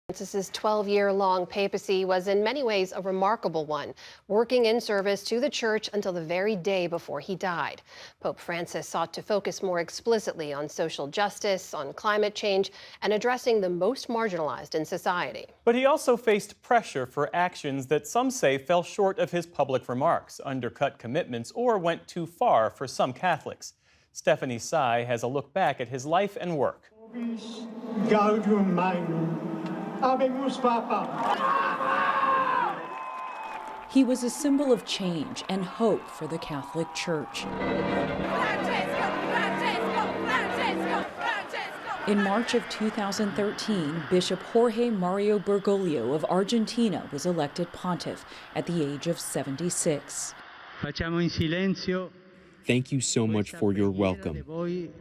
Francis's 12-year-long papacy was in many ways a remarkable one, working in service to the church until the very day before he died. Pope Francis sought to focus more explicitly on social justice, on climate change, and addressing the most marginalized in society. But he also faced pressure for actions that some say fell short of his public remarks, undercut commitments, or went too far for some Catholics. Stephanie Tsai has a look back at his life and work. Gaudium Magnum. Habemus Papa. He was a symbol of change and hope for the Catholic Church. In March of 2013, Bishop Jorge Mario Bergoglio of Argentina was elected pontiff at the age of 76. Thank you so much for your welcome.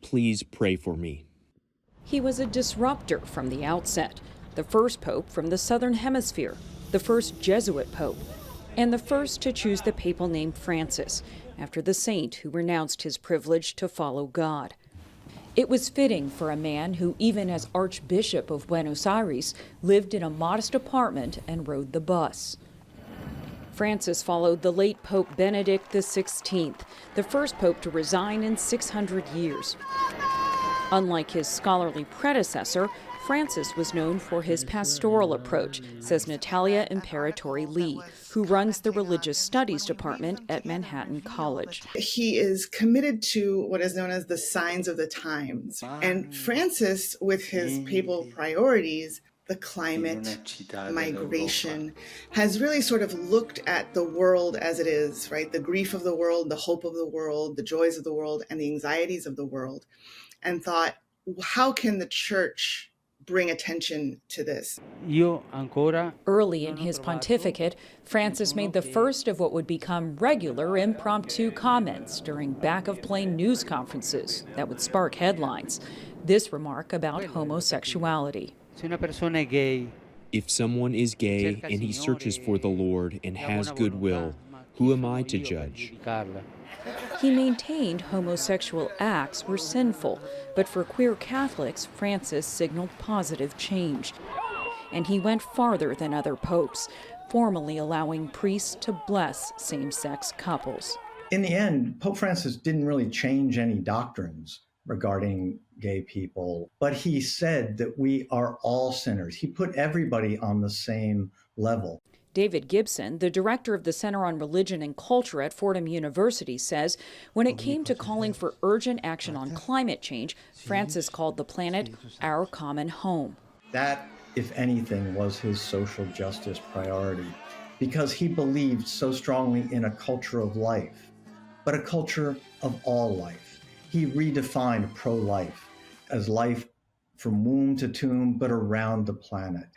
Please pray for me. He was a disruptor from the outset, the first pope from the Southern Hemisphere, the first Jesuit pope, and the first to choose the papal name Francis, after the saint who renounced his privilege to follow God. It was fitting for a man who, even as Archbishop of Buenos Aires, lived in a modest apartment and rode the bus. Francis followed the late Pope Benedict XVI, the first pope to resign in 600 years. Unlike his scholarly predecessor, Francis was known for his pastoral approach, says Natalia Imperatori Lee, who runs the Religious Studies Department at Manhattan College. He is committed to what is known as the signs of the times. And Francis, with his papal priorities, the climate, migration, has really sort of looked at the world as it is, right? The grief of the world, the hope of the world, the joys of the world, and the anxieties of the world, and thought, how can the church bring attention to this? Early in his pontificate, Francis made the first of what would become regular impromptu comments during back-of-plane news conferences that would spark headlines. This remark about homosexuality. If someone is gay and he searches for the Lord and has goodwill, who am I to judge? He maintained homosexual acts were sinful, but for queer Catholics, Francis signaled positive change. And he went farther than other popes, formally allowing priests to bless same-sex couples. In the end, Pope Francis didn't really change any doctrines regarding gay people, but he said that we are all sinners. He put everybody on the same level. David Gibson, the director of the Center on Religion and Culture at Fordham University, says when it came to calling for urgent action on climate change, Francis called the planet our common home. That, if anything, was his social justice priority, because he believed so strongly in a culture of life, but a culture of all life. He redefined pro-life as life from womb to tomb, but around the planet.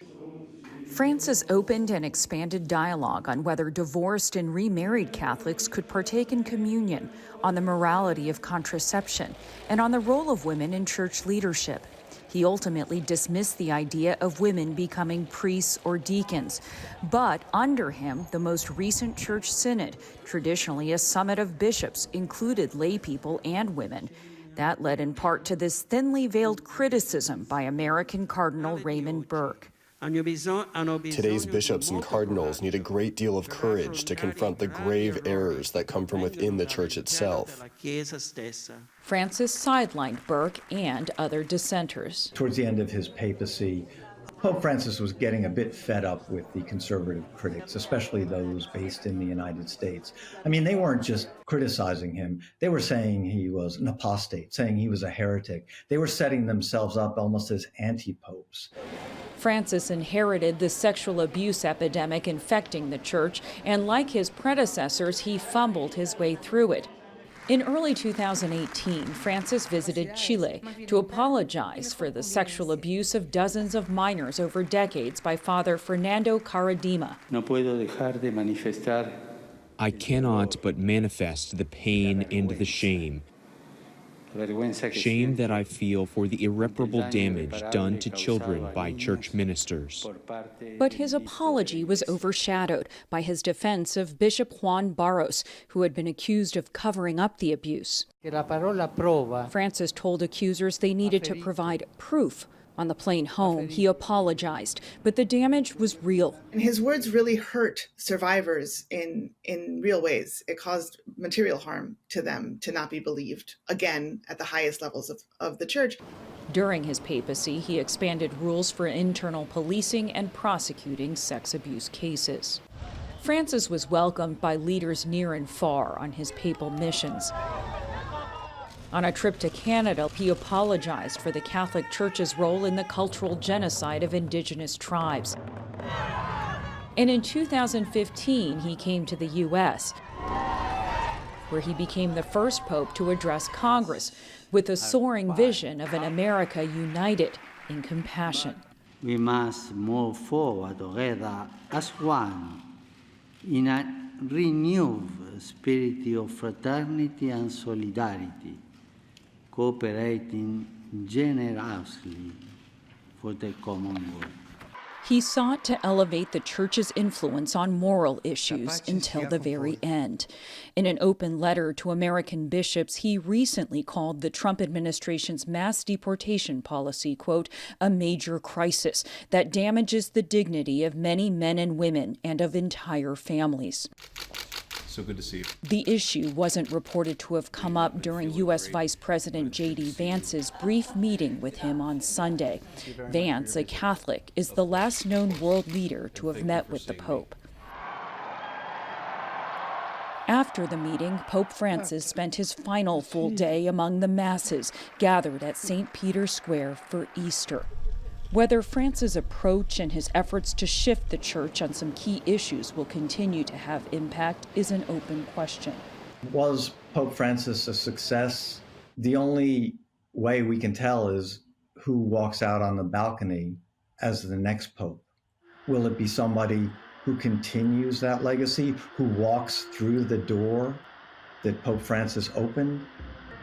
Francis opened and expanded dialogue on whether divorced and remarried Catholics could partake in communion, on the morality of contraception, and on the role of women in church leadership. He ultimately dismissed the idea of women becoming priests or deacons. But under him, the most recent church synod, traditionally a summit of bishops, included lay people and women. That led in part to this thinly veiled criticism by American Cardinal Raymond Burke. Today's bishops and cardinals need a great deal of courage to confront the grave errors that come from within the church itself. Francis sidelined Burke and other dissenters. Towards the end of his papacy, Pope Francis was getting a bit fed up with the conservative critics, especially those based in the United States. I mean, they weren't just criticizing him. They were saying he was an apostate, saying he was a heretic. They were setting themselves up almost as anti-popes. Francis inherited the sexual abuse epidemic infecting the church, and like his predecessors, he fumbled his way through it. In early 2018, Francis visited Chile to apologize for the sexual abuse of dozens of minors over decades by Father Fernando Karadima. I cannot but manifest the pain and the shame that I feel for the irreparable damage done to children by church ministers. But his apology was overshadowed by his defense of Bishop Juan Barros, who had been accused of covering up the abuse. Francis told accusers they needed to provide proof On the plane home, he apologized, but the damage was real. And his words really hurt survivors in real ways. It caused material harm to them to not be believed, again, at the highest levels of the church. During his papacy, he expanded rules for internal policing and prosecuting sex abuse cases. Francis was welcomed by leaders near and far on his papal missions. On a trip to Canada, he apologized for the Catholic Church's role in the cultural genocide of Indigenous tribes. And in 2015, he came to the U.S., where he became the first pope to address Congress with a soaring vision of an America united in compassion. We must move forward together as one in a renewed spirit of fraternity and solidarity, cooperating generously for the common good. He sought to elevate the church's influence on moral issues until the very end. In an open letter to American bishops, he recently called the Trump administration's mass deportation policy, quote, a major crisis that damages the dignity of many men and women and of entire families. So good to see you. The issue wasn't reported to have come up during U.S. Vice President J.D. Vance's brief meeting with him on Sunday. Vance, a Catholic, is the last known world leader to have met with the Pope. After the meeting, Pope Francis spent his final full day among the masses gathered at St. Peter's Square for Easter. Whether Francis' approach and his efforts to shift the church on some key issues will continue to have impact is an open question. Was Pope Francis a success? The only way we can tell is who walks out on the balcony as the next pope. Will it be somebody who continues that legacy, who walks through the door that Pope Francis opened?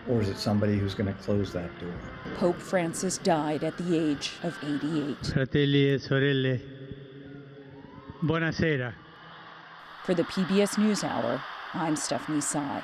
Or is it somebody who's going to close that door? Pope Francis died at the age of 88. Fratelli e sorelle, buonasera. For the PBS NewsHour, I'm Stephanie Sy.